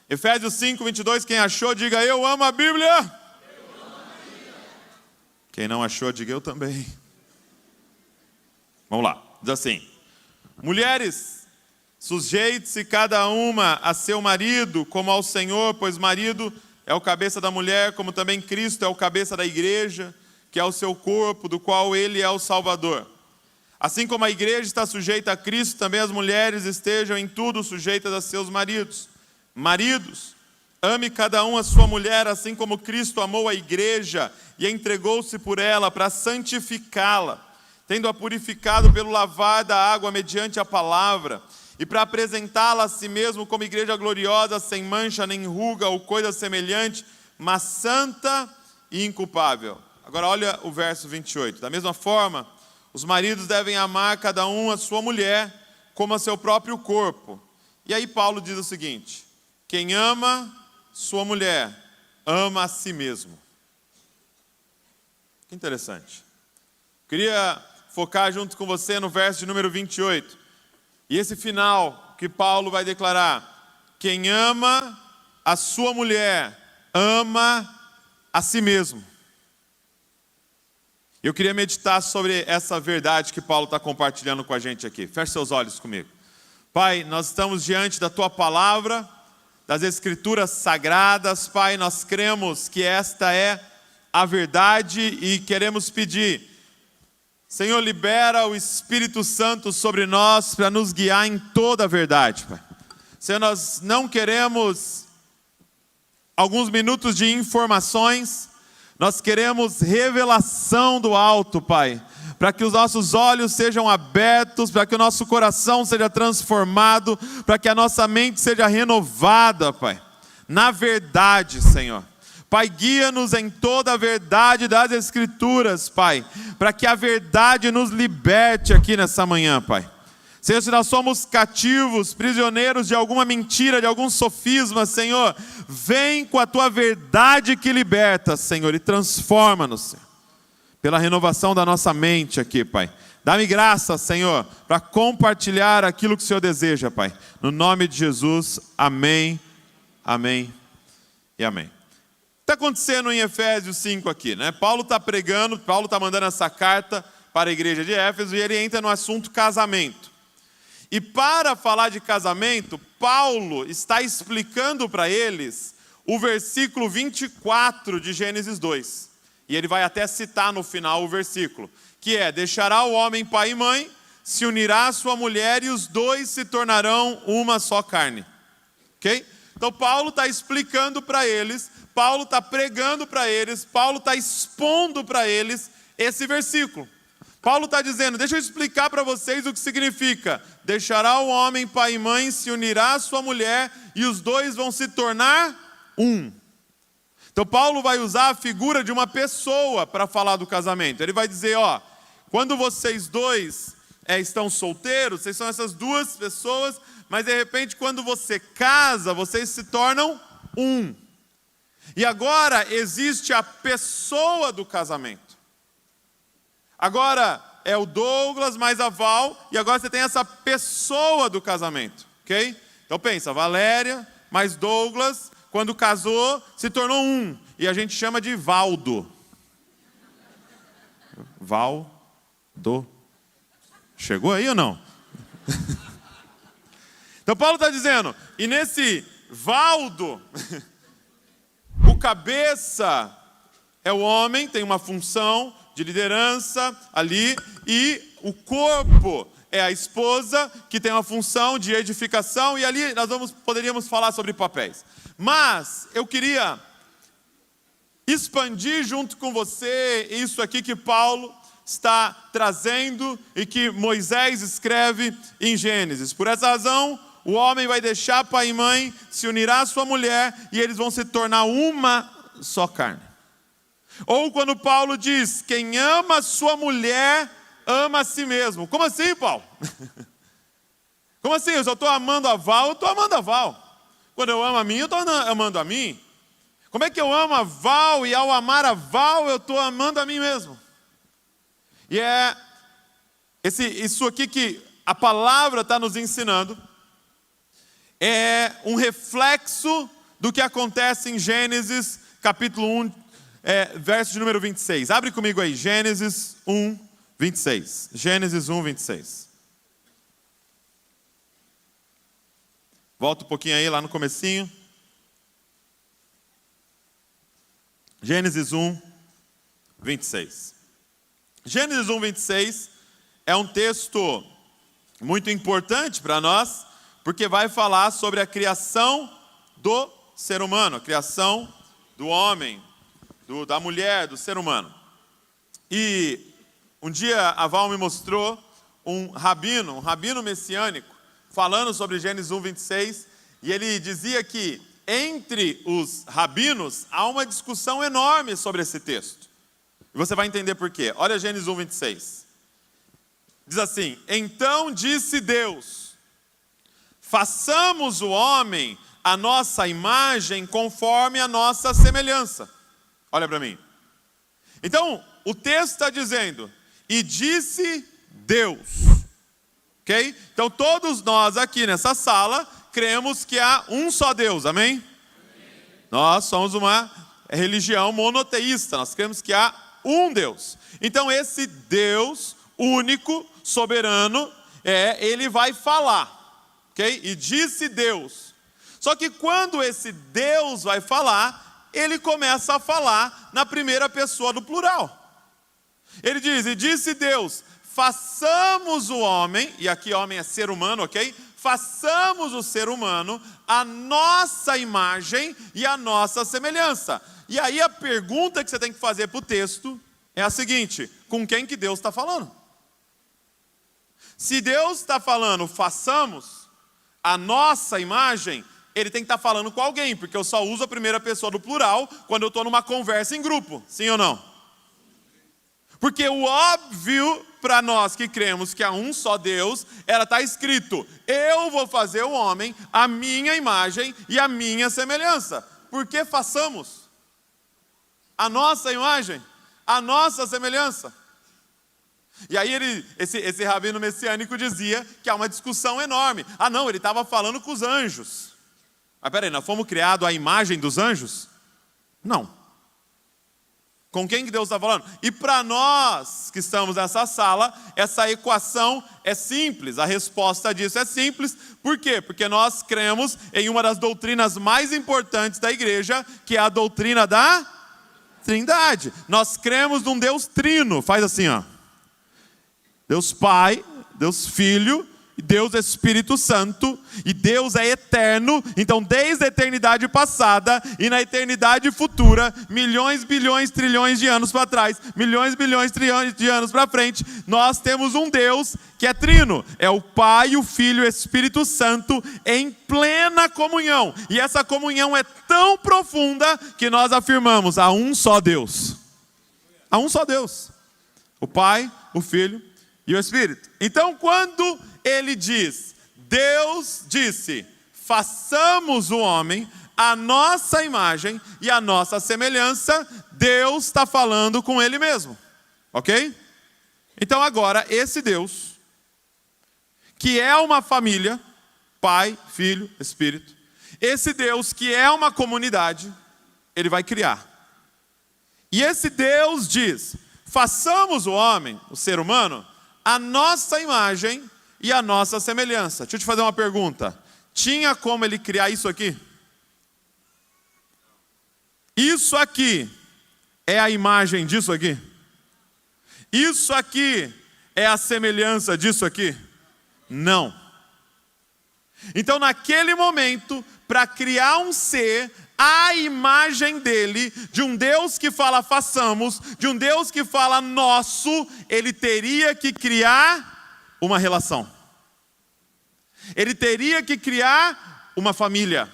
Efésios 5, 22, quem achou, diga eu amo a Bíblia. Quem não achou, diga eu também. Vamos lá, diz assim: mulheres, sujeite-se cada uma a seu marido como ao Senhor, pois marido é o cabeça da mulher, como também Cristo é o cabeça da igreja, que é o seu corpo, do qual ele é o Salvador. Assim como a igreja está sujeita a Cristo, também as mulheres estejam em tudo sujeitas a seus maridos. Maridos, ame cada um a sua mulher, assim como Cristo amou a igreja e entregou-se por ela para santificá-la, tendo-a purificado pelo lavar da água mediante a palavra, e para apresentá-la a si mesmo como igreja gloriosa, sem mancha nem ruga ou coisa semelhante, mas santa e inculpável. Agora olha o verso 28. Da mesma forma, os maridos devem amar cada um a sua mulher como a seu próprio corpo. E aí Paulo diz o seguinte: quem ama sua mulher, ama a si mesmo. Que interessante. Queria focar junto com você no verso de número 28. E esse final que Paulo vai declarar: quem ama a sua mulher, ama a si mesmo. Eu queria meditar sobre essa verdade que Paulo está compartilhando com a gente aqui. Feche seus olhos comigo. Pai, nós estamos diante da Tua Palavra, das Escrituras Sagradas. Pai, nós cremos que esta é a verdade e queremos pedir: Senhor, libera o Espírito Santo sobre nós para nos guiar em toda a verdade, Pai. Senhor, nós não queremos alguns minutos de informações, nós queremos revelação do alto, Pai, para que os nossos olhos sejam abertos, para que o nosso coração seja transformado, para que a nossa mente seja renovada, Pai, na verdade, Senhor. Pai, guia-nos em toda a verdade das Escrituras, Pai, para que a verdade nos liberte aqui nessa manhã, Pai. Senhor, se nós somos cativos, prisioneiros de alguma mentira, de algum sofisma, Senhor, vem com a Tua verdade que liberta, Senhor, e transforma-nos, Senhor, pela renovação da nossa mente aqui, Pai. Dá-me graça, Senhor, para compartilhar aquilo que o Senhor deseja, Pai. No nome de Jesus, amém, amém e amém. Está acontecendo em Efésios 5 aqui, né? Paulo está pregando, Paulo está mandando essa carta para a igreja de Éfeso e ele entra no assunto casamento. E para falar de casamento, Paulo está explicando para eles o versículo 24 de Gênesis 2. E ele vai até citar no final o versículo, que é: deixará o homem pai e mãe, se unirá à sua mulher e os dois se tornarão uma só carne. Ok? Então Paulo está explicando para eles, Paulo está pregando para eles, Paulo está expondo para eles esse versículo. Paulo está dizendo: deixa eu explicar para vocês o que significa. Deixará o homem pai e mãe, se unirá à sua mulher e os dois vão se tornar um. Então Paulo vai usar a figura de uma pessoa para falar do casamento. Ele vai dizer, ó, quando vocês dois estão solteiros, vocês são essas duas pessoas, mas de repente quando você casa, vocês se tornam um. E agora existe a pessoa do casamento. Agora é o Douglas mais a Val, e agora você tem essa pessoa do casamento, ok? Então pensa, Valéria mais Douglas, quando casou, se tornou um, e a gente chama de Valdo. Valdo. Chegou aí ou não? Então Paulo está dizendo, e nesse Valdo, o cabeça é o homem, tem uma função de liderança ali, e o corpo é a esposa, que tem uma função de edificação, e ali nós poderíamos falar sobre papéis. Mas eu queria expandir junto com você isso aqui que Paulo está trazendo e que Moisés escreve em Gênesis. Por essa razão, o homem vai deixar pai e mãe, se unirá à sua mulher, e eles vão se tornar uma só carne. Ou quando Paulo diz, quem ama a sua mulher, ama a si mesmo. Como assim, Paulo? Como assim? Eu só estou amando a Val, eu estou amando a Val. Quando eu amo a mim, eu estou amando a mim. Como é que eu amo a Val e ao amar a Val, eu estou amando a mim mesmo? E é isso aqui que a palavra está nos ensinando, é um reflexo do que acontece em Gênesis, capítulo 1, verso de número 26. Abre comigo aí, Gênesis 1, 26. Gênesis 1, 26. Volta um pouquinho aí, lá no comecinho. Gênesis 1, 26. Gênesis 1, 26 é um texto muito importante para nós, porque vai falar sobre a criação do ser humano, a criação do homem, da mulher, do ser humano. E um dia a Val me mostrou um rabino messiânico, falando sobre Gênesis 1, 26, e ele dizia que entre os rabinos há uma discussão enorme sobre esse texto. E você vai entender por quê. Olha Gênesis 1, 26. Diz assim: então disse Deus, façamos o homem a nossa imagem conforme a nossa semelhança. Olha para mim. Então, o texto está dizendo, e disse Deus. Ok? Então, todos nós aqui nessa sala cremos que há um só Deus, amém? Nós somos uma religião monoteísta, nós cremos que há um Deus. Então, esse Deus único, soberano, ele vai falar, ok? E disse Deus. Só que quando esse Deus vai falar, ele começa a falar na primeira pessoa do plural. Ele diz, e disse Deus, façamos o homem, e aqui homem é ser humano, ok? Façamos o ser humano a nossa imagem e a nossa semelhança. E aí a pergunta que você tem que fazer para o texto é a seguinte: com quem que Deus está falando? Se Deus está falando, façamos a nossa imagem, ele tem que estar falando com alguém, porque eu só uso a primeira pessoa do plural quando eu estou numa conversa em grupo, sim ou não? Porque o óbvio para nós que cremos que há um só Deus, está escrito, eu vou fazer o homem a minha imagem e a minha semelhança. Por que façamos a nossa imagem, a nossa semelhança? E aí esse rabino messiânico dizia que há uma discussão enorme. Ah não, ele estava falando com os anjos. Mas peraí, nós fomos criados à imagem dos anjos? Não. Com quem que Deus está falando? E para nós que estamos nessa sala, essa equação é simples. A resposta disso é simples. Por quê? Porque nós cremos em uma das doutrinas mais importantes da igreja, que é a doutrina da Trindade. Nós cremos num Deus trino. Faz assim, ó. Deus Pai, Deus Filho e Deus Espírito Santo, e Deus é eterno, então desde a eternidade passada e na eternidade futura, milhões, bilhões, trilhões de anos para trás, milhões, bilhões, trilhões de anos para frente, nós temos um Deus que é trino, é o Pai, o Filho e o Espírito Santo em plena comunhão, e essa comunhão é tão profunda que nós afirmamos, há um só Deus, há um só Deus, o Pai, o Filho e o Espírito. Então quando ele diz, Deus disse, façamos o homem a nossa imagem e a nossa semelhança, Deus está falando com ele mesmo, ok? Então agora, esse Deus, que é uma família, Pai, Filho, Espírito, esse Deus que é uma comunidade, ele vai criar. E esse Deus diz, façamos o homem, o ser humano, a nossa imagem e a nossa semelhança. Deixa eu te fazer uma pergunta. Tinha como ele criar isso aqui? Isso aqui é a imagem disso aqui? Isso aqui é a semelhança disso aqui? Não. Então naquele momento, para criar um ser, a imagem dele, de um Deus que fala façamos, de um Deus que fala nosso, ele teria que criar uma relação. Ele teria que criar uma família.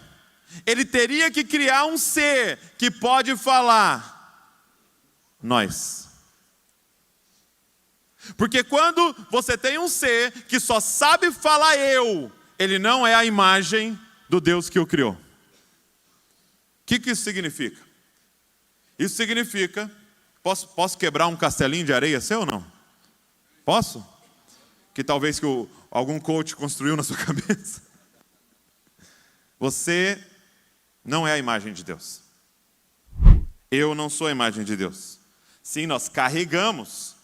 Ele teria que criar um ser que pode falar nós. Porque quando você tem um ser que só sabe falar eu, ele não é a imagem do Deus que o criou. O que isso significa? Isso significa, posso quebrar um castelinho de areia seu ou não? Posso? Que talvez algum coach construiu na sua cabeça. Você não é a imagem de Deus. Eu não sou a imagem de Deus. Sim, nós carregamos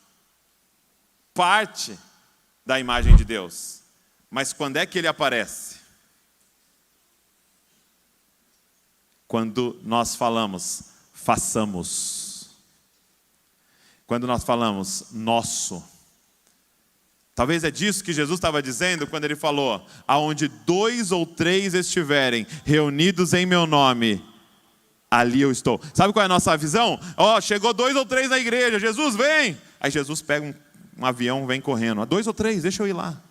parte da imagem de Deus. Mas quando é que ele aparece? Quando nós falamos, façamos. Quando nós falamos, nosso. Talvez é disso que Jesus estava dizendo quando ele falou: aonde 2 ou 3 estiverem reunidos em meu nome, ali eu estou. Sabe qual é a nossa visão? Chegou 2 ou 3 na igreja, Jesus vem. Aí Jesus pega um avião, vem correndo. 2 ou 3, deixa eu ir lá.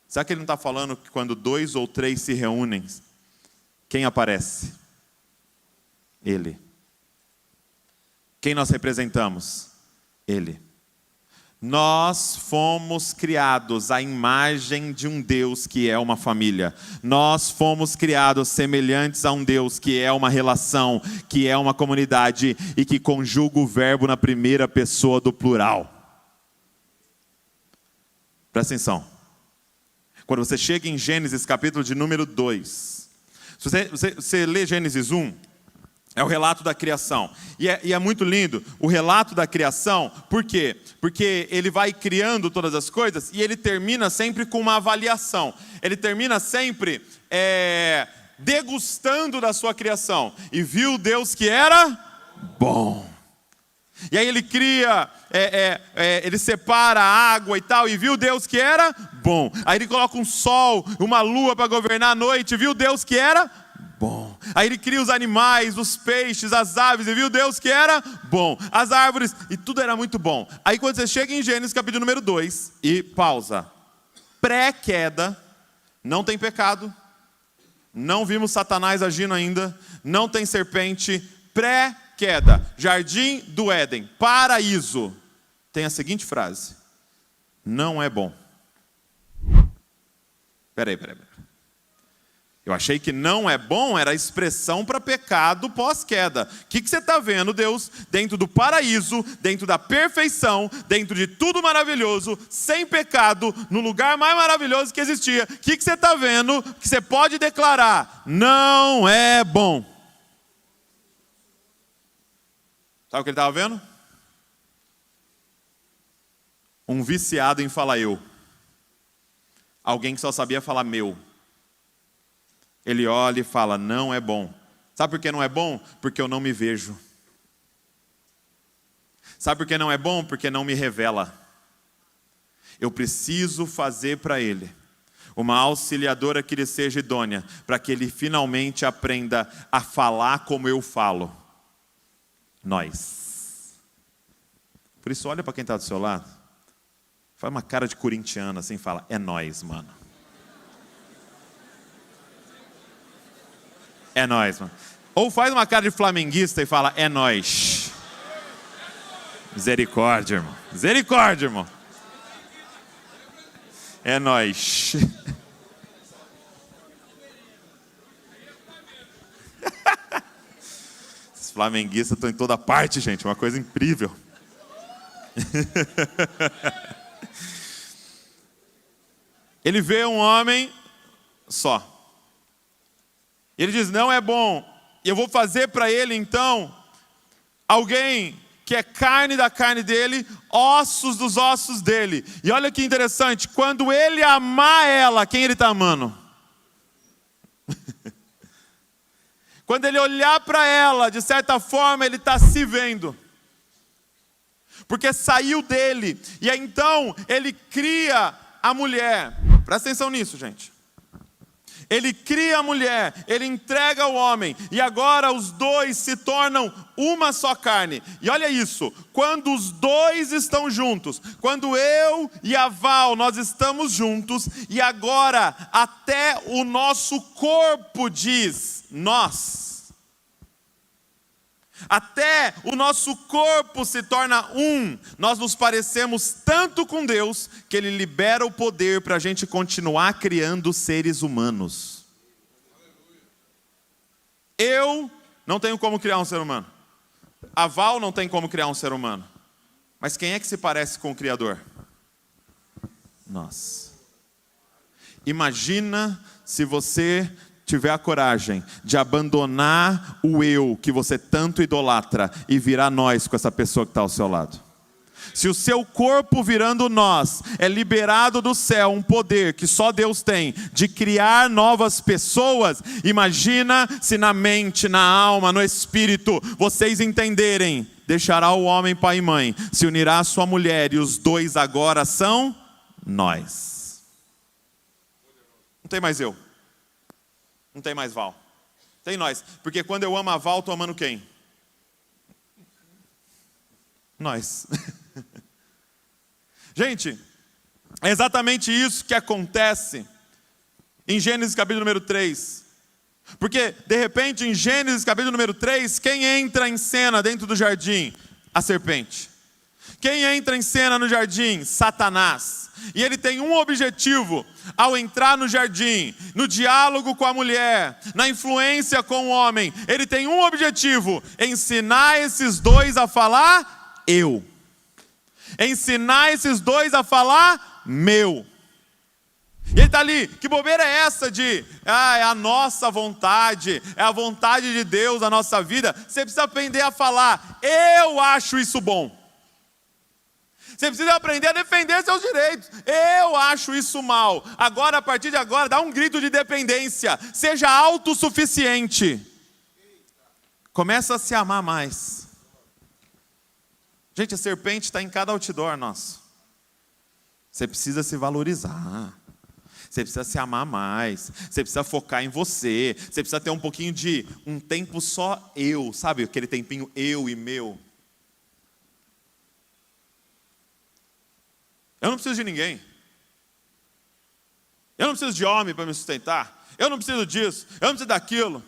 Será que ele não está falando que quando 2 ou 3 se reúnem, quem aparece? Ele. Quem nós representamos? Ele. Nós fomos criados à imagem de um Deus que é uma família. Nós fomos criados semelhantes a um Deus que é uma relação, que é uma comunidade e que conjuga o verbo na primeira pessoa do plural. Presta atenção. Quando você chega em Gênesis, capítulo de número 2, se você lê Gênesis 1, é o relato da criação. E é muito lindo o relato da criação. Por quê? Porque ele vai criando todas as coisas e ele termina sempre com uma avaliação. Ele termina sempre degustando da sua criação. E viu Deus que era bom. E aí ele cria, ele separa a água e tal, e viu Deus que era bom. Aí ele coloca um sol, uma lua para governar a noite, viu Deus que era bom. Aí ele cria os animais, os peixes, as aves, e viu Deus que era bom. As árvores, e tudo era muito bom. Aí quando você chega em Gênesis capítulo número 2, e pausa. Pré-queda, não tem pecado, não vimos Satanás agindo ainda, não tem serpente. Pré-queda, jardim do Éden, paraíso. Tem a seguinte frase: não é bom. Peraí. Eu achei que não é bom era a expressão para pecado pós-queda. O que você está vendo, Deus, dentro do paraíso, dentro da perfeição, dentro de tudo maravilhoso, sem pecado, no lugar mais maravilhoso que existia? O que você está vendo que você pode declarar? Não é bom. Sabe o que ele estava vendo? Um viciado em falar eu. Alguém que só sabia falar meu. Ele olha e fala, não é bom. Sabe por que não é bom? Porque eu não me vejo. Sabe por que não é bom? Porque não me revela. Eu preciso fazer para ele uma auxiliadora que lhe seja idônea, para que ele finalmente aprenda a falar como eu falo. Nós. Por isso, olha para quem está do seu lado. Faz uma cara de corintiano assim, fala, é nós, mano. É nós, mano. Ou faz uma cara de flamenguista e fala, é nós. Misericórdia, irmão. Misericórdia, irmão. É nós. Esses flamenguistas estão em toda parte, gente. Uma coisa incrível. Ele vê um homem só. E ele diz, não é bom. E eu vou fazer para ele, então, alguém que é carne da carne dele, ossos dos ossos dele. E olha que interessante, quando ele amar ela, quem ele está amando? Quando ele olhar para ela, de certa forma, ele está se vendo. Porque saiu dele. E aí, então, ele cria a mulher. Presta atenção nisso, gente. Ele cria a mulher, ele entrega o homem, e agora os dois se tornam uma só carne. E olha isso, quando os dois estão juntos, quando eu e a Val, nós estamos juntos, e agora até o nosso corpo diz, nós. Até o nosso corpo se torna um. Nós nos parecemos tanto com Deus que Ele libera o poder para a gente continuar criando seres humanos. Eu não tenho como criar um ser humano. A Val não tem como criar um ser humano. Mas quem é que se parece com o Criador? Nós. Imagina se você tiver a coragem de abandonar o eu que você tanto idolatra e virar nós com essa pessoa que está ao seu lado. Se o seu corpo virando nós é liberado do céu um poder que só Deus tem de criar novas pessoas, imagina se na mente, na alma, no espírito, vocês entenderem: deixará o homem pai e mãe, se unirá à sua mulher e os dois agora são nós. Não tem mais eu, não tem mais Val, tem nós, porque quando eu amo a Val, estou amando quem? Nós. Gente, é exatamente isso que acontece em Gênesis capítulo número 3. Porque, de repente, em Gênesis capítulo número 3, quem entra em cena dentro do jardim? A serpente. Quem entra em cena no jardim? Satanás. E ele tem um objetivo ao entrar no jardim, no diálogo com a mulher, na influência com o homem. Ele tem um objetivo: ensinar esses dois a falar eu. Ensinar esses dois a falar meu. E ele está ali, que bobeira é essa de, é a nossa vontade, é a vontade de Deus na nossa vida? Você precisa aprender a falar, eu acho isso bom. Você precisa aprender a defender seus direitos, eu acho isso mal. Agora, a partir de agora, dá um grito de dependência, seja autossuficiente. Começa a se amar mais. Gente, a serpente está em cada outdoor nosso. Você precisa se valorizar. Você precisa se amar mais. Você precisa focar em você. Você precisa ter um pouquinho de um tempo só eu. Sabe aquele tempinho eu e meu? Eu não preciso de ninguém. Eu não preciso de homem para me sustentar. Eu não preciso disso. Eu não preciso daquilo.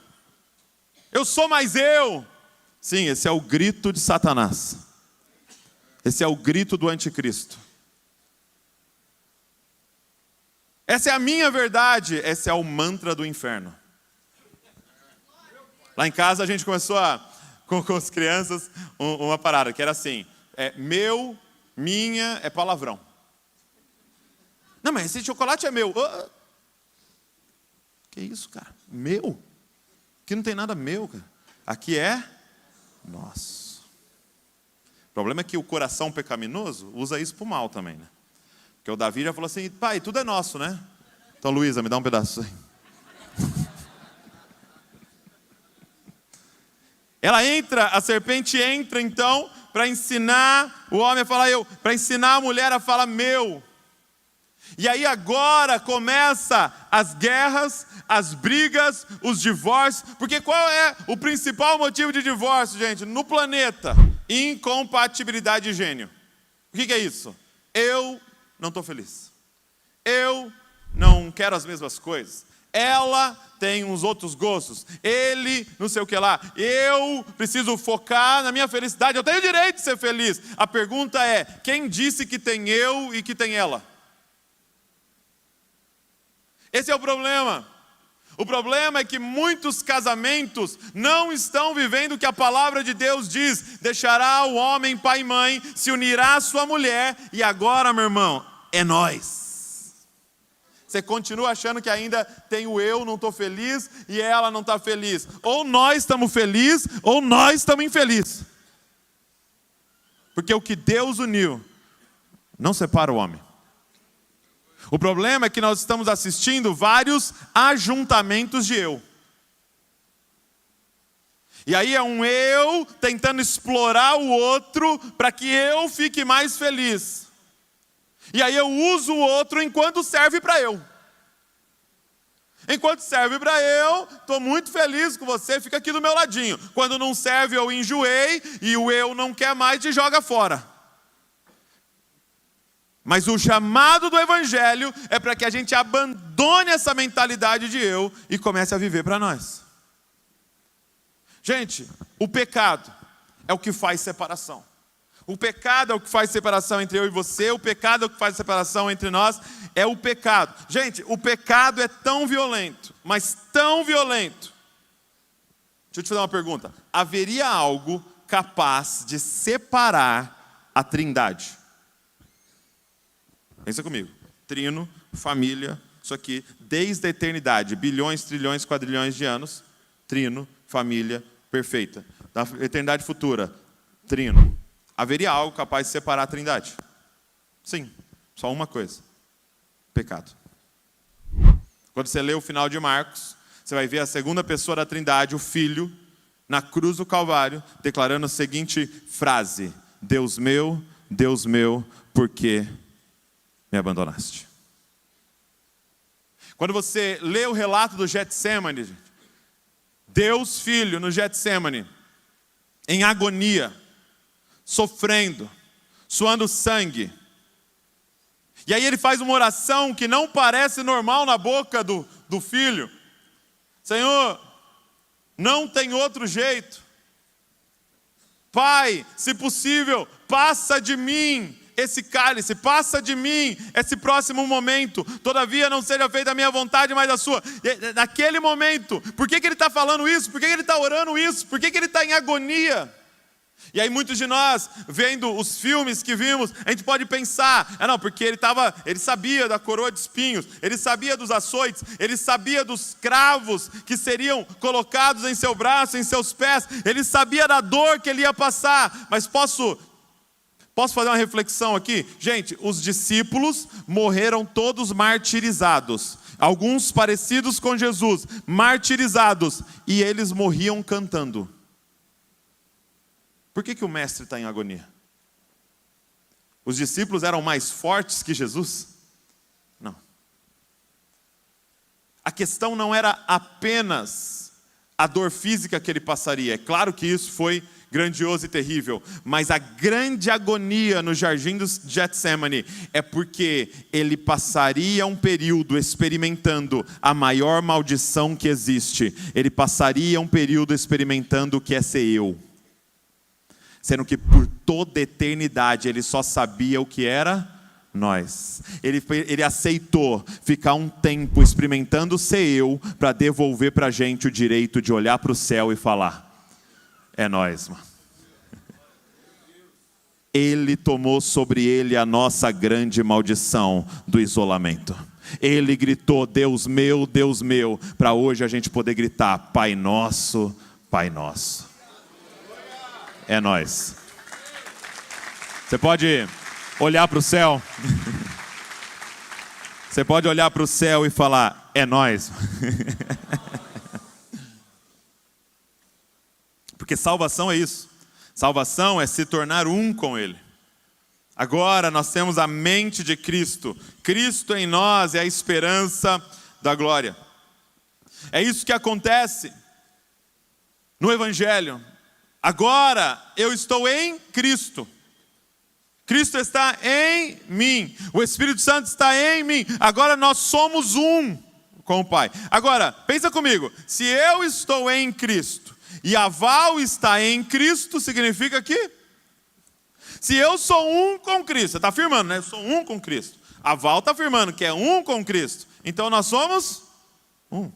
Eu sou mais eu. Sim, esse é o grito de Satanás. Esse é o grito do anticristo. Essa é a minha verdade. Esse é o mantra do inferno. Lá em casa a gente começou com as crianças uma parada que era assim: meu, minha, é palavrão. Não, mas esse chocolate é meu. Que isso, cara? Meu? Aqui não tem nada meu, cara. Aqui é nosso. O problema é que o coração pecaminoso usa isso para o mal também, né? Porque o Davi já falou assim: pai, tudo é nosso, né? Então, Luísa, me dá um pedaço aí. A serpente entra então para ensinar o homem a falar eu, para ensinar a mulher a falar meu. E aí agora começa as guerras, as brigas, os divórcios. Porque qual é o principal motivo de divórcio, gente, no planeta? Incompatibilidade de gênio. O que é isso? Eu não estou feliz. Eu não quero as mesmas coisas. Ela tem uns outros gostos. Ele não sei o que lá. Eu preciso focar na minha felicidade. Eu tenho o direito de ser feliz. A pergunta é: quem disse que tem eu e que tem ela? Esse é o problema. O problema é que muitos casamentos não estão vivendo o que a palavra de Deus diz. Deixará o homem pai e mãe, se unirá à sua mulher, e agora, meu irmão, é nós. Você continua achando que ainda tem o eu, não estou feliz, e ela não está feliz. Ou nós estamos felizes, ou nós estamos infelizes. Porque o que Deus uniu, não separa o homem. O problema é que nós estamos assistindo vários ajuntamentos de eu. E aí é um eu tentando explorar o outro para que eu fique mais feliz. E aí eu uso o outro enquanto serve para eu. Enquanto serve para eu, estou muito feliz com você, fica aqui do meu ladinho. Quando não serve, eu enjoei e o eu não quer mais, te joga fora. Mas o chamado do Evangelho é para que a gente abandone essa mentalidade de eu e comece a viver para nós. Gente, o pecado é o que faz separação. O pecado é o que faz separação entre eu e você. O pecado é o que faz separação entre nós. É o pecado. Gente, o pecado é tão violento, mas tão violento. Deixa eu te fazer uma pergunta. Haveria algo capaz de separar a Trindade? Pensa comigo. Trino, família, Isso aqui, desde a eternidade, bilhões, trilhões, quadrilhões de anos, trino, família perfeita. Da eternidade futura, trino. Haveria algo capaz de separar a trindade? Sim, só uma coisa: pecado. Quando você lê o final de Marcos, você vai ver a segunda pessoa da trindade, o Filho, na cruz do Calvário, declarando a seguinte frase: Deus meu, por que me abandonaste? Quando você lê o relato do Getsemane, Deus Filho no Getsemane, em agonia, sofrendo, suando sangue. E aí ele faz uma oração que não parece normal na boca do Filho. Senhor, não tem outro jeito. Pai, se possível, passa de mim esse cálice, passa de mim esse próximo momento. Todavia não seja feita a minha vontade, mas a sua. E, naquele momento, por que ele está falando isso? Por que ele está orando isso? Por que ele está em agonia? E aí muitos de nós, vendo os filmes que vimos, a gente pode pensar, não, porque ele sabia da coroa de espinhos, ele sabia dos açoites, ele sabia dos cravos que seriam colocados em seu braço, em seus pés, ele sabia da dor que ele ia passar. Mas posso fazer uma reflexão aqui? Gente, os discípulos morreram todos martirizados, alguns parecidos com Jesus, martirizados, e eles morriam cantando. Por que o mestre está em agonia? Os discípulos eram mais fortes que Jesus? Não. A questão não era apenas a dor física que ele passaria. É claro que isso foi grandioso e terrível, mas a grande agonia no jardim do Getsemane é porque ele passaria um período experimentando a maior maldição que existe. Ele passaria um período experimentando o que é ser eu. Sendo que por toda a eternidade ele só sabia o que era nós. Ele aceitou ficar um tempo experimentando ser eu, para devolver para a gente o direito de olhar para o céu e falar: é nós, mano. Ele tomou sobre ele a nossa grande maldição do isolamento. Ele gritou: Deus meu, para hoje a gente poder gritar: Pai nosso, Pai nosso. É nós. Você pode olhar para o céu. Você pode olhar para o céu e falar: é nós. Porque salvação é isso. Salvação é se tornar um com Ele. Agora nós temos a mente de Cristo. Cristo em nós é a esperança da glória. É isso que acontece no Evangelho. Agora eu estou em Cristo. Cristo está em mim. O Espírito Santo está em mim. Agora nós somos um com o Pai. Agora, pensa comigo. Se eu estou em Cristo e a Val está em Cristo, significa que se eu sou um com Cristo, você está afirmando, né? Eu sou um com Cristo. A Val está afirmando que é um com Cristo. Então nós somos um.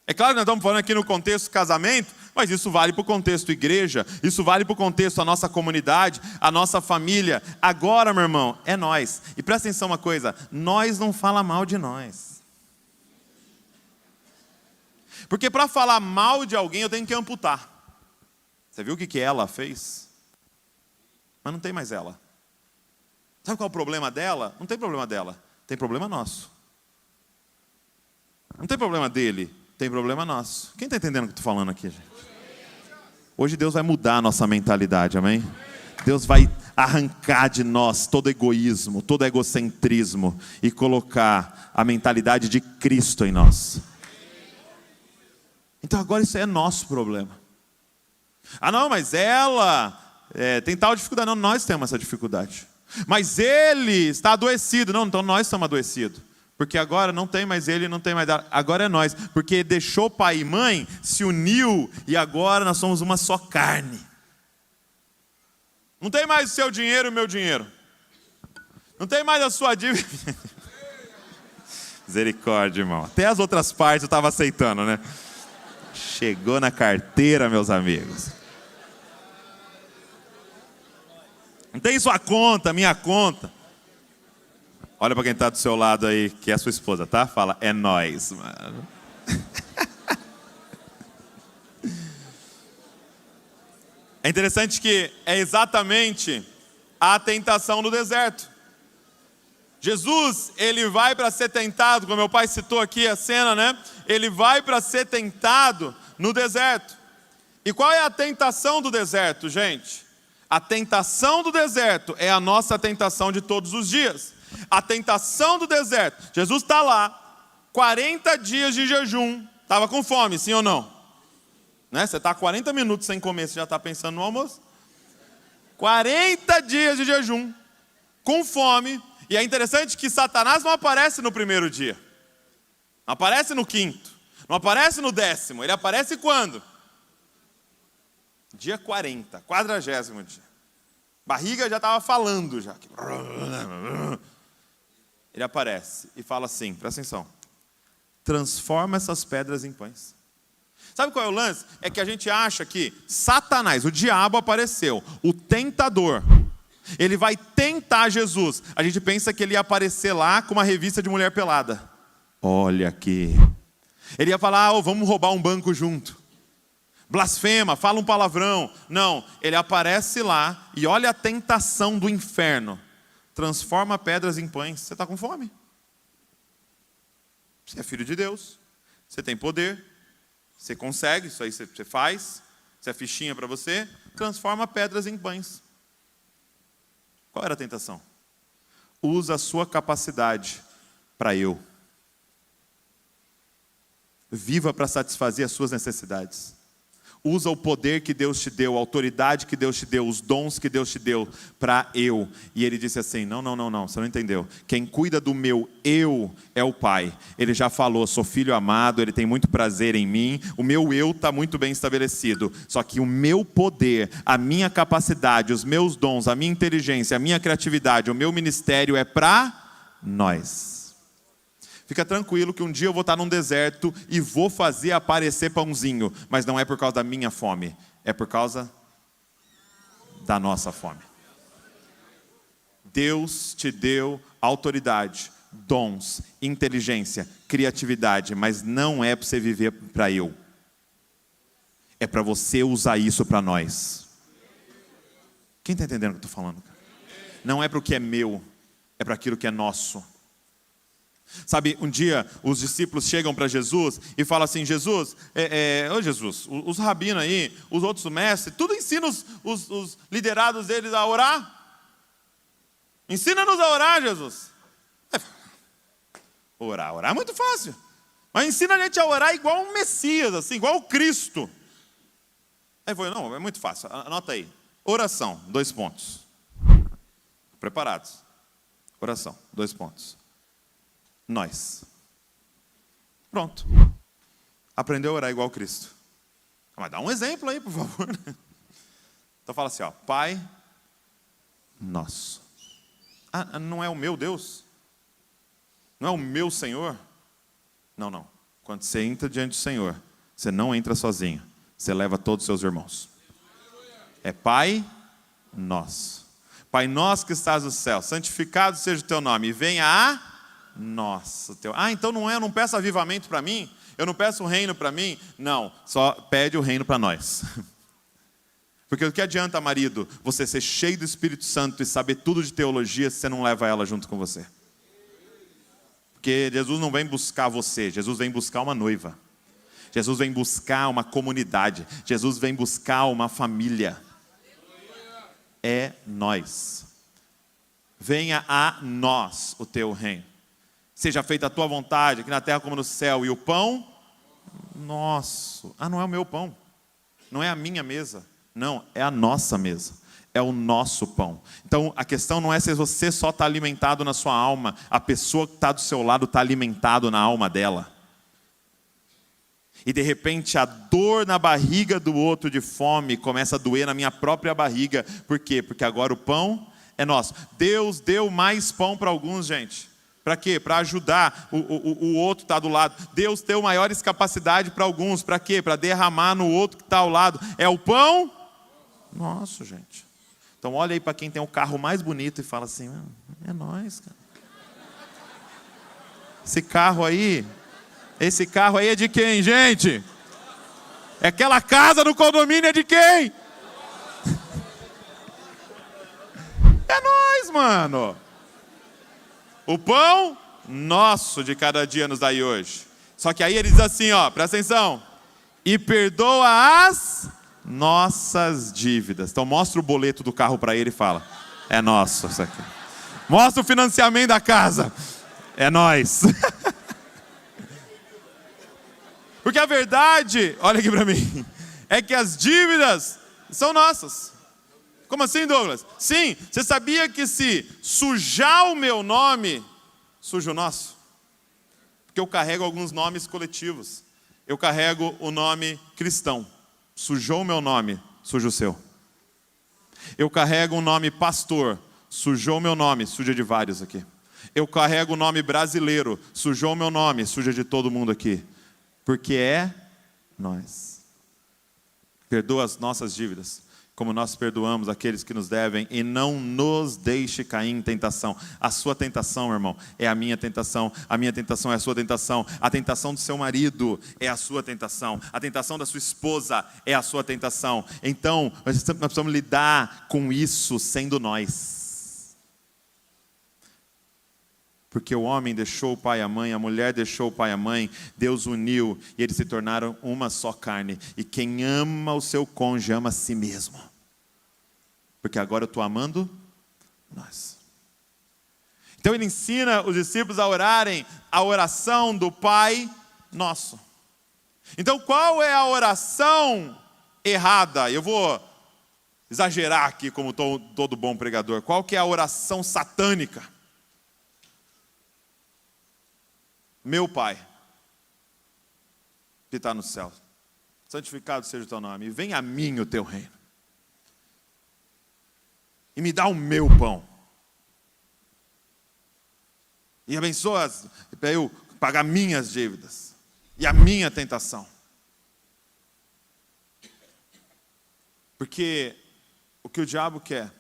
É claro que nós estamos falando aqui no contexto casamento, mas isso vale para o contexto igreja, isso vale para o contexto a nossa comunidade, a nossa família. Agora, meu irmão, é nós. E presta atenção uma coisa, nós não fala mal de nós. Porque para falar mal de alguém eu tenho que amputar. Você viu o que ela fez? Mas não tem mais ela. Sabe qual é o problema dela? Não tem problema dela, tem problema nosso. Não tem problema dele, tem problema nosso. Quem está entendendo o que eu estou falando aqui, gente? Hoje Deus vai mudar a nossa mentalidade, amém? Deus vai arrancar de nós todo egoísmo, todo egocentrismo e colocar a mentalidade de Cristo em nós. Então agora isso é nosso problema. Ah não, mas ela tem tal dificuldade. Não, nós temos essa dificuldade. Mas ele está adoecido. Não, então nós estamos adoecidos. Porque agora não tem mais ele, não tem mais ela. Agora é nós. Porque deixou pai e mãe, se uniu e agora nós somos uma só carne. Não tem mais o seu dinheiro e o meu dinheiro. Não tem mais a sua dívida. Misericórdia, irmão. Até as outras partes eu estava aceitando, né? Chegou na carteira, meus amigos. Não tem sua conta, minha conta. Olha para quem está do seu lado aí, que é a sua esposa, tá? Fala, é nóis, mano. É interessante que é exatamente a tentação no deserto. Jesus, ele vai para ser tentado, como meu pai citou aqui a cena, né? Ele vai para ser tentado no deserto. E qual é a tentação do deserto, gente? A tentação do deserto é a nossa tentação de todos os dias. A tentação do deserto, Jesus está lá, 40 dias de jejum, estava com fome, sim ou não? Né? Você está 40 minutos sem comer, você já está pensando no almoço? 40 dias de jejum, com fome, e é interessante que Satanás não aparece no primeiro dia, não aparece no quinto, não aparece no 10º, ele aparece quando? Dia 40, 40º dia. Barriga já estava falando já. Ele aparece e fala assim, presta atenção, transforma essas pedras em pães. Sabe qual é o lance? É que a gente acha que Satanás, o diabo apareceu, o tentador, ele vai tentar Jesus. A gente pensa que ele ia aparecer lá com uma revista de mulher pelada. Olha aqui. Ele ia falar, vamos roubar um banco junto. Blasfema, fala um palavrão. Não, ele aparece lá e olha a tentação do inferno. Transforma pedras em pães. Você está com fome? Você é filho de Deus. Você tem poder. Você consegue, isso aí você faz. Isso é fichinha para você. Transforma pedras em pães. Qual era a tentação? Usa a sua capacidade para eu. Viva para satisfazer as suas necessidades. Usa o poder que Deus te deu, a autoridade que Deus te deu, os dons que Deus te deu para eu. E ele disse assim, não, você não entendeu. Quem cuida do meu eu é o Pai. Ele já falou, sou filho amado, ele tem muito prazer em mim. O meu eu está muito bem estabelecido. Só que o meu poder, a minha capacidade, os meus dons, a minha inteligência, a minha criatividade, o meu ministério é para nós. Fica tranquilo que um dia eu vou estar num deserto e vou fazer aparecer pãozinho. Mas não é por causa da minha fome. É por causa da nossa fome. Deus te deu autoridade, dons, inteligência, criatividade. Mas não é para você viver para eu. É para você usar isso para nós. Quem está entendendo o que eu estou falando? Não é para o que é meu. É para aquilo que é nosso. Sabe, um dia os discípulos chegam para Jesus e falam assim, Jesus, Jesus, os rabinos aí, os outros mestres, tudo ensina os liderados deles a orar. Ensina-nos a orar, Jesus. Orar é muito fácil. Mas ensina a gente a orar igual um Messias, assim, igual o Cristo. Aí foi, não, é muito fácil, anota aí. Oração, 2 pontos. Preparados. Oração, 2 pontos. Nós. Pronto. Aprendeu a orar igual Cristo. Mas dá um exemplo aí, por favor. Então fala assim, Pai nosso. Não é o meu Deus? Não é o meu Senhor? Não. Quando você entra diante do Senhor, você não entra sozinho. Você leva todos os seus irmãos. É Pai nosso. Pai nosso que estás no céu, santificado seja o teu nome. E venha a nossa, então eu não peço avivamento para mim? Eu não peço o reino para mim? Não, só pede o reino para nós. Porque o que adianta, marido, você ser cheio do Espírito Santo e saber tudo de teologia se você não leva ela junto com você? Porque Jesus não vem buscar você, Jesus vem buscar uma noiva. Jesus vem buscar uma comunidade. Jesus vem buscar uma família. É nós. Venha a nós o teu reino. Seja feita a tua vontade, aqui na terra como no céu. E o pão nosso. Não é o meu pão. Não é a minha mesa. Não, é a nossa mesa. É o nosso pão. Então, a questão não é se você só está alimentado na sua alma. A pessoa que está do seu lado está alimentado na alma dela. E de repente a dor na barriga do outro de fome começa a doer na minha própria barriga. Por quê? Porque agora o pão é nosso. Deus deu mais pão para alguns, gente. Para quê? Para ajudar o outro que está do lado. Deus deu maiores capacidades para alguns. Para quê? Para derramar no outro que está ao lado. É o pão nosso, gente. Então olha aí para quem tem o carro mais bonito e fala assim, é nós, cara. Esse carro aí é de quem, gente? É aquela casa no condomínio é de quem? É nós, mano. O pão nosso de cada dia nos dai hoje. Só que aí ele diz assim, ó, presta atenção. E perdoa as nossas dívidas. Então mostra o boleto do carro para ele e fala, é nosso isso aqui. Mostra o financiamento da casa, é nós. Porque a verdade, olha aqui para mim, é que as dívidas são nossas. Como assim, Douglas? Sim, você sabia que se sujar o meu nome, suja o nosso? Porque eu carrego alguns nomes coletivos. Eu carrego o nome cristão. Sujou o meu nome, suja o seu. Eu carrego o nome pastor. Sujou o meu nome, suja de vários aqui. Eu carrego o nome brasileiro. Sujou o meu nome, suja de todo mundo aqui. Porque é nós. Perdoa as nossas dívidas, como nós perdoamos aqueles que nos devem, e não nos deixe cair em tentação. A sua tentação, irmão, é a minha tentação é a sua tentação, a tentação do seu marido é a sua tentação, a tentação da sua esposa é a sua tentação. Então, nós precisamos lidar com isso sendo nós. Porque o homem deixou o pai e a mãe, a mulher deixou o pai e a mãe, Deus uniu e eles se tornaram uma só carne. E quem ama o seu cônjuge ama a si mesmo. Porque agora eu estou amando nós. Então ele ensina os discípulos a orarem a oração do Pai Nosso. Então qual é a oração errada? Eu vou exagerar aqui como todo bom pregador. Qual que é a oração satânica? Meu Pai, que está no céu, santificado seja o teu nome, e venha a mim o teu reino. E me dá o meu pão. E abençoa para eu pagar minhas dívidas e a minha tentação. Porque o que o diabo quer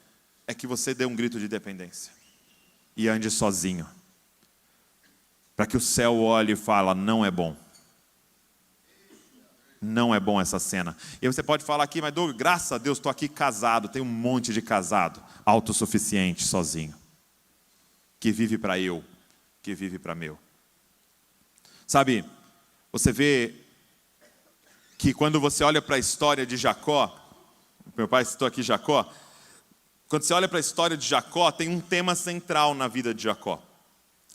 é que você dê um grito de dependência e ande sozinho. Para que o céu olhe e fale, não é bom. Não é bom essa cena. E você pode falar aqui, mas Douglas, graças a Deus estou aqui casado, tem um monte de casado, autossuficiente, sozinho. Que vive para eu, que vive para meu. Sabe, você vê que quando você olha para a história de Jacó, meu pai citou aqui Jacó, quando você olha para a história de Jacó, tem um tema central na vida de Jacó.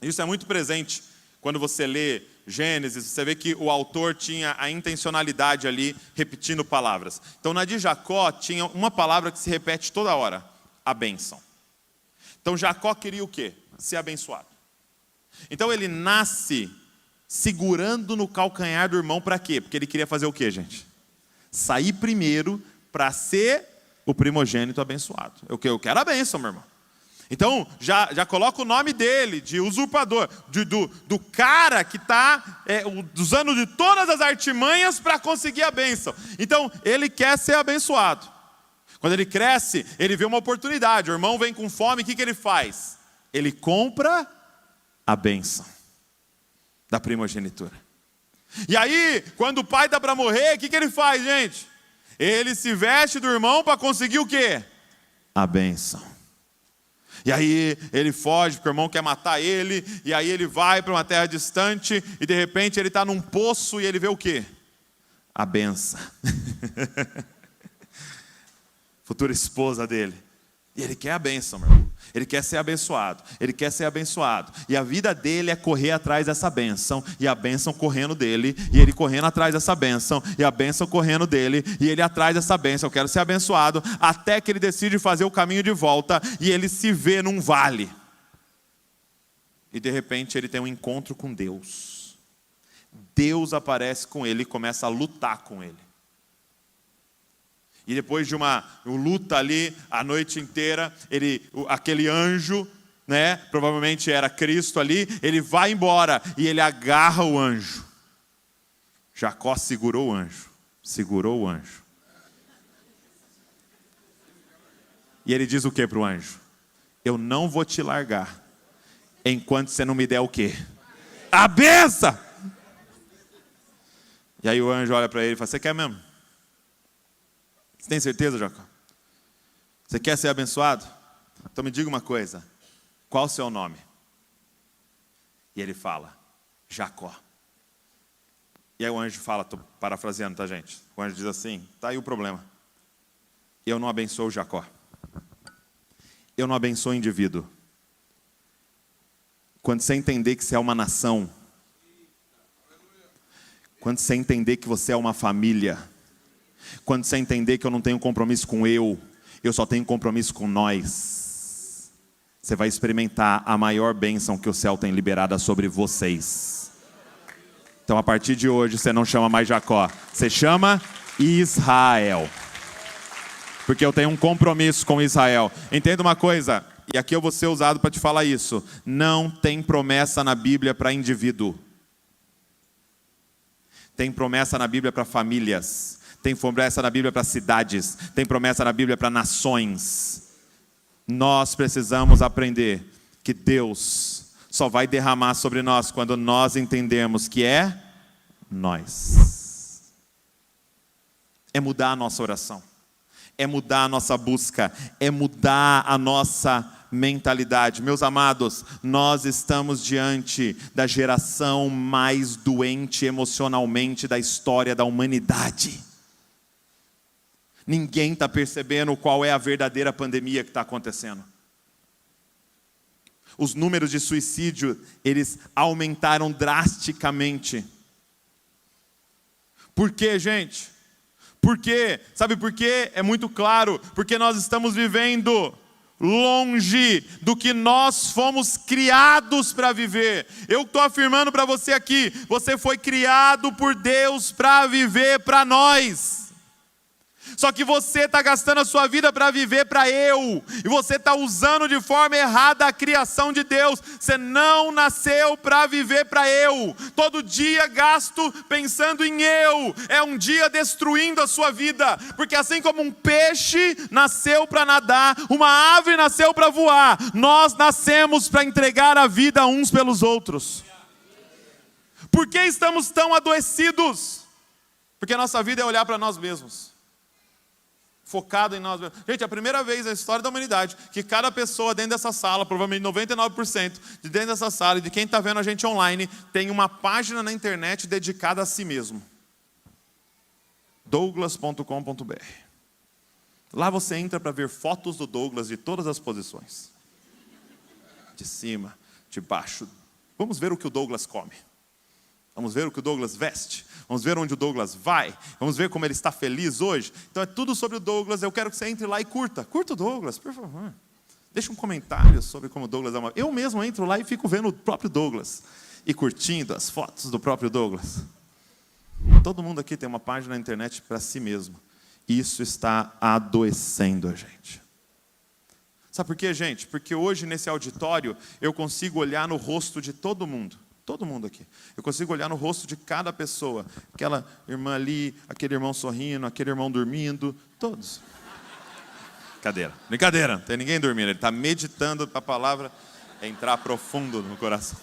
Isso é muito presente quando você lê Gênesis, você vê que o autor tinha a intencionalidade ali, repetindo palavras. Então na de Jacó tinha uma palavra que se repete toda hora, a bênção. Então Jacó queria o quê? Ser abençoado. Então ele nasce segurando no calcanhar do irmão para quê? Porque ele queria fazer o quê, gente? Sair primeiro para ser o primogênito abençoado. Eu quero a bênção, meu irmão. Então, já coloca o nome dele, de usurpador, do cara que está usando de todas as artimanhas para conseguir a bênção. Então, ele quer ser abençoado. Quando ele cresce, ele vê uma oportunidade. O irmão vem com fome, o que ele faz? Ele compra a bênção da primogenitura. E aí, quando o pai está para morrer, o que ele faz, gente? Ele se veste do irmão para conseguir o quê? A bênção. E aí ele foge, porque o irmão quer matar ele, e aí ele vai para uma terra distante, e de repente ele está num poço, e ele vê o quê? A benção. Futura esposa dele. E ele quer a bênção, meu irmão. Ele quer ser abençoado. Ele quer ser abençoado. E a vida dele é correr atrás dessa bênção. E a bênção correndo dele. E ele correndo atrás dessa bênção. E a bênção correndo dele. E ele atrás dessa bênção. Eu quero ser abençoado. Até que ele decide fazer o caminho de volta. E ele se vê num vale. E de repente ele tem um encontro com Deus. Deus aparece com ele e começa a lutar com ele. E depois de uma luta ali, a noite inteira, aquele anjo, né, provavelmente era Cristo ali, ele vai embora e ele agarra o anjo. Jacó segurou o anjo. E ele diz o que para o anjo? Eu não vou te largar, enquanto você não me der o quê? a benção. E aí o anjo olha para ele e fala, você quer mesmo? Você tem certeza, Jacó? Você quer ser abençoado? Então me diga uma coisa, qual o seu nome? E ele fala, Jacó. E aí o anjo fala, estou parafraseando, tá, gente? O anjo diz assim, tá aí o problema. Eu não abençoo Jacó. Eu não abençoo o indivíduo. Quando você entender que você é uma nação, quando você entender que você é uma família, quando você entender que eu não tenho compromisso com eu só tenho compromisso com nós, você vai experimentar a maior bênção que o céu tem liberada sobre vocês. Então a partir de hoje você não chama mais Jacó, você chama Israel. Porque eu tenho um compromisso com Israel. Entenda uma coisa, e aqui eu vou ser usado para te falar isso. Não tem promessa na Bíblia para indivíduo. Tem promessa na Bíblia para famílias. Tem promessa na Bíblia para cidades. Tem promessa na Bíblia para nações. Nós precisamos aprender que Deus só vai derramar sobre nós quando nós entendermos que é nós. É mudar a nossa oração. É mudar a nossa busca, é mudar a nossa mentalidade. Meus amados, nós estamos diante da geração mais doente emocionalmente da história da humanidade. Ninguém está percebendo qual é a verdadeira pandemia que está acontecendo. Os números de suicídio, eles aumentaram drasticamente. Por quê, gente? Por quê? Sabe por quê? É muito claro. Porque nós estamos vivendo longe do que nós fomos criados para viver. Eu estou afirmando para você aqui, você foi criado por Deus para viver para nós. Só que você está gastando a sua vida para viver para eu. E você está usando de forma errada a criação de Deus. Você não nasceu para viver para eu. Todo dia gasto pensando em eu. É um dia destruindo a sua vida. Porque assim como um peixe nasceu para nadar, uma ave nasceu para voar, nós nascemos para entregar a vida uns pelos outros. Por que estamos tão adoecidos? Porque a nossa vida é olhar para nós mesmos. Focado em nós mesmos. Gente, é a primeira vez na história da humanidade que cada pessoa dentro dessa sala, provavelmente 99% de dentro dessa sala e de quem está vendo a gente online, tem uma página na internet dedicada a si mesmo. Douglas.com.br. Lá você entra para ver fotos do Douglas de todas as posições. De cima, de baixo. Vamos ver o que o Douglas come. Vamos ver o que o Douglas veste. Vamos ver onde o Douglas vai. Vamos ver como ele está feliz hoje. Então é tudo sobre o Douglas. Eu quero que você entre lá e curta. Curta o Douglas, por favor. Deixa um comentário sobre como o Douglas é uma... Eu mesmo entro lá e fico vendo o próprio Douglas. E curtindo as fotos do próprio Douglas. Todo mundo aqui tem uma página na internet para si mesmo. Isso está adoecendo a gente. Sabe por quê, gente? Porque hoje nesse auditório eu consigo olhar no rosto de todo mundo. Todo mundo aqui. Eu consigo olhar no rosto de cada pessoa. Aquela irmã ali, aquele irmão sorrindo, aquele irmão dormindo. Todos. Brincadeira. Não tem ninguém dormindo. Ele está meditando para a palavra entrar profundo no coração.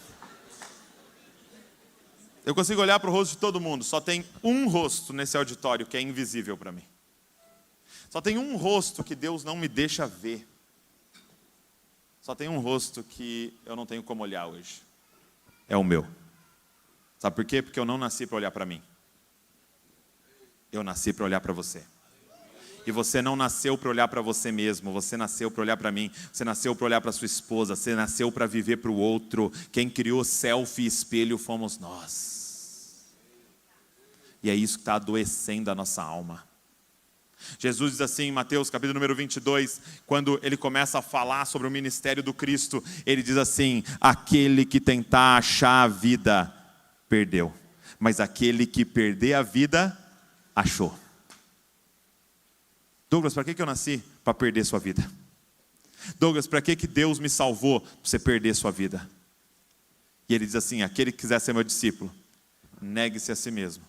Eu consigo olhar para o rosto de todo mundo. Só tem um rosto nesse auditório que é invisível para mim. Só tem um rosto que Deus não me deixa ver. Só tem um rosto que eu não tenho como olhar hoje. É o meu. Sabe por quê? Porque eu não nasci para olhar para mim. Eu nasci para olhar para você. E você não nasceu para olhar para você mesmo. Você nasceu para olhar para mim. Você nasceu para olhar para sua esposa. Você nasceu para viver para o outro. Quem criou selfie e espelho fomos nós. E é isso que está adoecendo a nossa alma. Jesus diz assim em Mateus capítulo número 22, quando ele começa a falar sobre o ministério do Cristo, ele diz assim: aquele que tentar achar a vida, perdeu. Mas aquele que perder a vida, achou. Douglas, para que eu nasci? Para perder sua vida. Douglas, para que Deus me salvou? Para você perder sua vida. E ele diz assim: aquele que quiser ser meu discípulo, negue-se a si mesmo,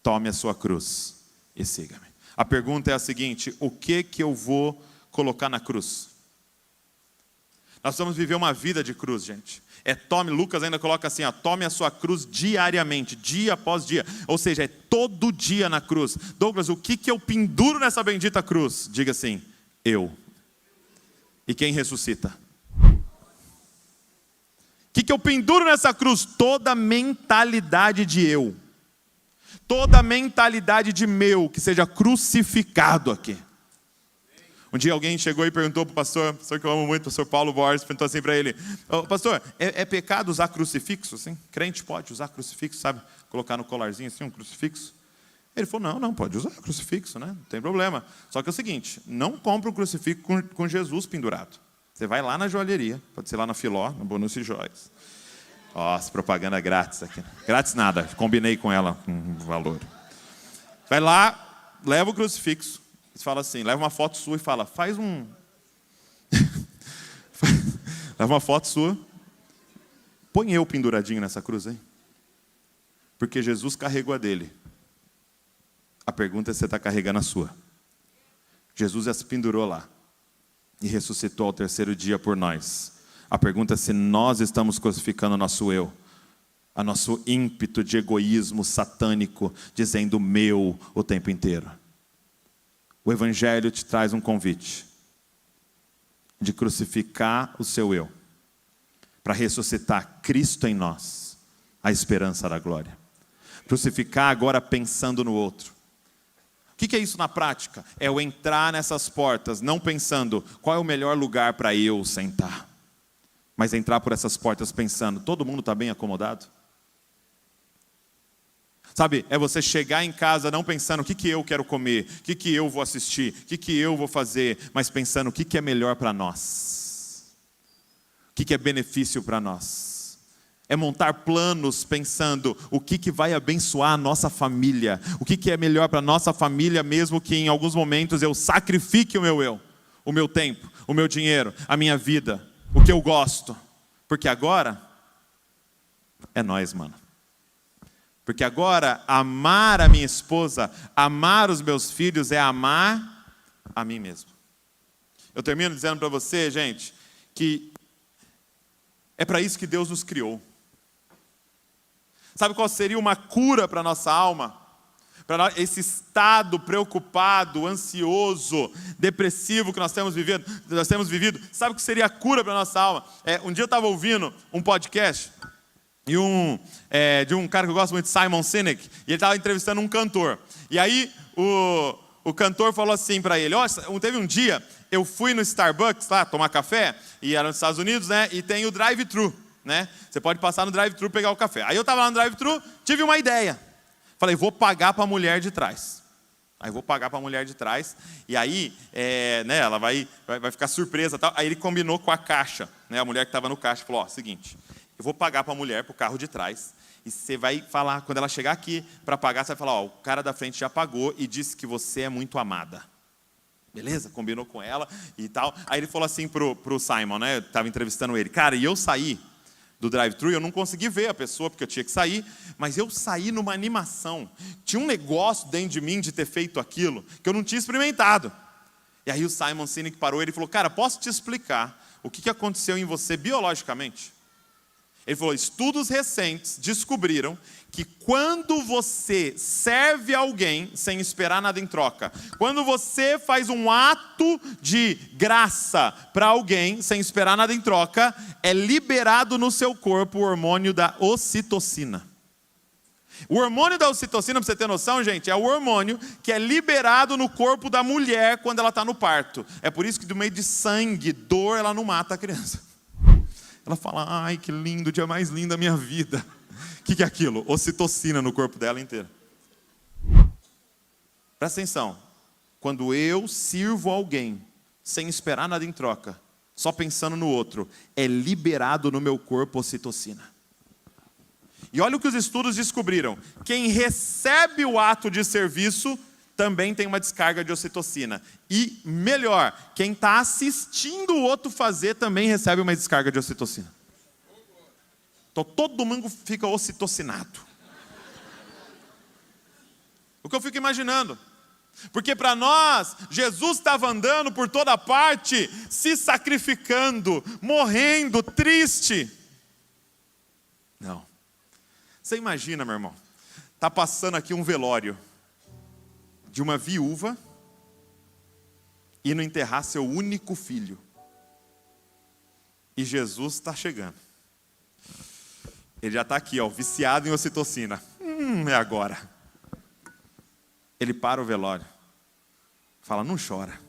tome a sua cruz e siga-me. A pergunta é a seguinte: o que eu vou colocar na cruz? Nós precisamos viver uma vida de cruz, gente. Lucas ainda coloca assim, tome a sua cruz diariamente, dia após dia. Ou seja, é todo dia na cruz. Douglas, o que eu penduro nessa bendita cruz? Diga assim, eu. E quem ressuscita? O que eu penduro nessa cruz? Toda mentalidade de eu. Toda mentalidade de meu, que seja crucificado aqui. Um dia alguém chegou e perguntou para o pastor que eu amo muito, o pastor Paulo Borges, perguntou assim para ele, pastor, é pecado usar crucifixo? Assim? Crente pode usar crucifixo, sabe? Colocar no colarzinho assim, um crucifixo? Ele falou, não, pode usar crucifixo, né? Não tem problema. Só que é o seguinte, não compra um crucifixo com Jesus pendurado. Você vai lá na joalheria, pode ser lá na Filó, no Bonúcio Joias. Nossa, propaganda grátis aqui. Grátis nada, combinei com ela um valor. Vai lá, leva o crucifixo. Você fala assim, leva uma foto sua e fala, leva uma foto sua, põe eu penduradinho nessa cruz aí. Porque Jesus carregou a dele. A pergunta é se você está carregando a sua. Jesus já se pendurou lá e ressuscitou ao terceiro dia por nós. A pergunta é se nós estamos crucificando o nosso eu, o nosso ímpeto de egoísmo satânico, dizendo meu o tempo inteiro. O Evangelho te traz um convite de crucificar o seu eu, para ressuscitar Cristo em nós, a esperança da glória. Crucificar agora pensando no outro. O que é isso na prática? É eu entrar nessas portas, não pensando qual é o melhor lugar para eu sentar, mas entrar por essas portas pensando, todo mundo está bem acomodado? Sabe, é você chegar em casa não pensando o que eu quero comer, o que eu vou assistir, o que eu vou fazer, mas pensando o que é melhor para nós. O que é benefício para nós. É montar planos pensando o que vai abençoar a nossa família. O que é melhor para a nossa família, mesmo que em alguns momentos eu sacrifique o meu eu, o meu tempo, o meu dinheiro, a minha vida, o que eu gosto. Porque agora é nós, mano. Porque agora, amar a minha esposa, amar os meus filhos, é amar a mim mesmo. Eu termino dizendo para você, gente, que é para isso que Deus nos criou. Sabe qual seria uma cura para a nossa alma? Para esse estado preocupado, ansioso, depressivo que nós temos vivido. Sabe o que seria a cura para a nossa alma? Um dia eu estava ouvindo um podcast de um cara que eu gosto muito, Simon Sinek, e ele estava entrevistando um cantor. E aí o cantor falou assim para ele, teve um dia, eu fui no Starbucks lá tomar café, e era nos Estados Unidos, né? E tem o drive-thru, né? Você pode passar no drive-thru e pegar o café. Aí eu estava lá no drive-thru, tive uma ideia. Falei, vou pagar para a mulher de trás. Aí vou pagar para a mulher de trás, e aí ela vai ficar surpresa. Tal. Aí ele combinou com a caixa, né? A mulher que estava no caixa falou, seguinte, eu vou pagar para a mulher, para o carro de trás, e você vai falar, quando ela chegar aqui para pagar, você vai falar, o cara da frente já pagou e disse que você é muito amada. Beleza? Combinou com ela e tal. Aí ele falou assim pro Simon, né? Eu estava entrevistando ele. Cara, e eu saí do drive-thru, eu não consegui ver a pessoa, porque eu tinha que sair, mas eu saí numa animação. Tinha um negócio dentro de mim de ter feito aquilo, que eu não tinha experimentado. E aí o Simon Sinek parou e ele falou, cara, posso te explicar o que aconteceu em você biologicamente? Ele falou, estudos recentes descobriram que quando você serve alguém sem esperar nada em troca, quando você faz um ato de graça para alguém sem esperar nada em troca, é liberado no seu corpo o hormônio da ocitocina. O hormônio da ocitocina, para você ter noção, gente, é o hormônio que é liberado no corpo da mulher quando ela está no parto. É por isso que do meio de sangue, dor, ela não mata a criança. Ela fala, ai, que lindo, o dia mais lindo da minha vida. O que é aquilo? Ocitocina no corpo dela inteira. Presta atenção. Quando eu sirvo alguém, sem esperar nada em troca, só pensando no outro, é liberado no meu corpo ocitocina. E olha o que os estudos descobriram. Quem recebe o ato de serviço também tem uma descarga de ocitocina. E melhor, quem está assistindo o outro fazer também recebe uma descarga de ocitocina. Então todo mundo fica ocitocinado. O que eu fico imaginando, Porque para nós, Jesus estava andando por toda parte, se sacrificando, morrendo, triste. Não. Você imagina, meu irmão, está passando aqui um velório de uma viúva indo enterrar seu único filho. E Jesus está chegando. Ele já está aqui, ó, viciado em ocitocina. É agora. Ele para o velório. Fala, não chora.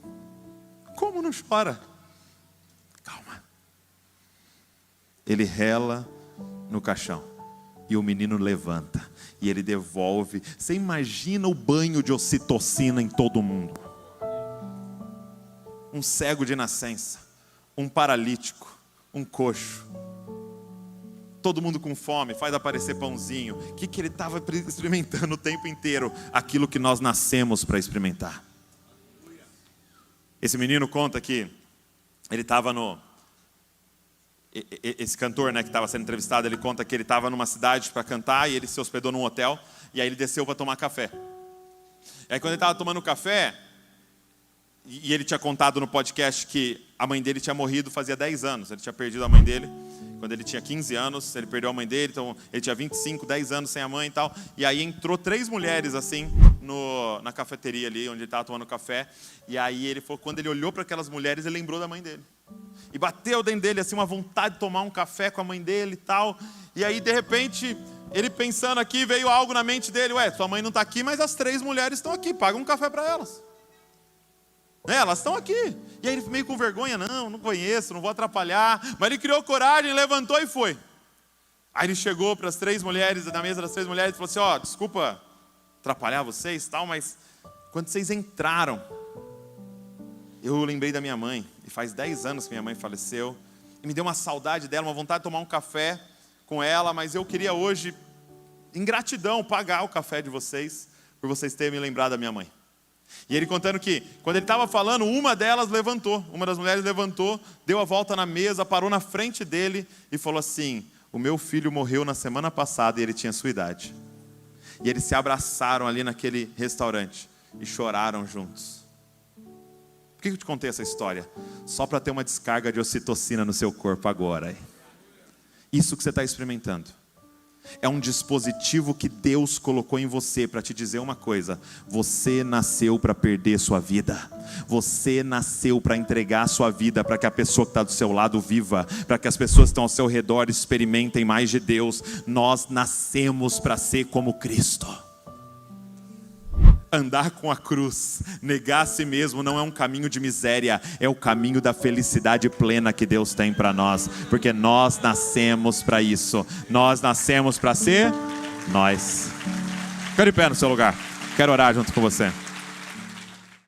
Como não chora? Calma. Ele rela no caixão. E o menino levanta. E ele devolve. Você imagina o banho de ocitocina em todo mundo. Um cego de nascença. Um paralítico. Um coxo. Todo mundo com fome, faz aparecer pãozinho. O que ele estava experimentando o tempo inteiro? Aquilo que nós nascemos para experimentar. Esse menino conta que ele estava no... Esse cantor, né, que estava sendo entrevistado, ele conta que ele estava numa cidade para cantar e ele se hospedou num hotel. E aí ele desceu para tomar café. E aí quando ele estava tomando café, e ele tinha contado no podcast que a mãe dele tinha morrido fazia 10 anos. Ele tinha perdido a mãe dele quando ele tinha 15 anos. Ele perdeu a mãe dele, então ele tinha 25, 10 anos sem a mãe e tal. E aí entrou 3 mulheres assim na cafeteria ali, onde ele estava tomando café. E aí ele falou, quando ele olhou para aquelas mulheres, ele lembrou da mãe dele. E bateu dentro dele assim uma vontade de tomar um café com a mãe dele e tal. E aí de repente, ele pensando aqui, veio algo na mente dele. Ué, sua mãe não está aqui, mas as 3 mulheres estão aqui, paga um café para elas. Elas estão aqui. E aí ele meio com vergonha, não conheço, não vou atrapalhar. Mas ele criou coragem, levantou e foi. Aí ele chegou para as 3 mulheres, na mesa das 3 mulheres, e falou assim, desculpa atrapalhar vocês, tal, mas quando vocês entraram, eu lembrei da minha mãe. E faz 10 anos que minha mãe faleceu. E me deu uma saudade dela, uma vontade de tomar um café com ela, mas eu queria hoje, em gratidão, pagar o café de vocês, por vocês terem me lembrado da minha mãe. E ele contando que, quando ele estava falando, uma delas levantou, uma das mulheres levantou, deu a volta na mesa, parou na frente dele e falou assim, o meu filho morreu na semana passada e ele tinha sua idade. E eles se abraçaram ali naquele restaurante e choraram juntos. Por que eu te contei essa história? Só para ter uma descarga de ocitocina no seu corpo agora. Isso que você está experimentando é um dispositivo que Deus colocou em você para te dizer uma coisa: você nasceu para perder sua vida. Você nasceu para entregar sua vida para que a pessoa que está do seu lado viva, para que as pessoas que estão ao seu redor experimentem mais de Deus. Nós nascemos para ser como Cristo. Andar com a cruz, negar a si mesmo não é um caminho de miséria, é o caminho da felicidade plena que Deus tem para nós, porque nós nascemos para isso, nós nascemos para ser nós. Fica de pé no seu lugar, quero orar junto com você.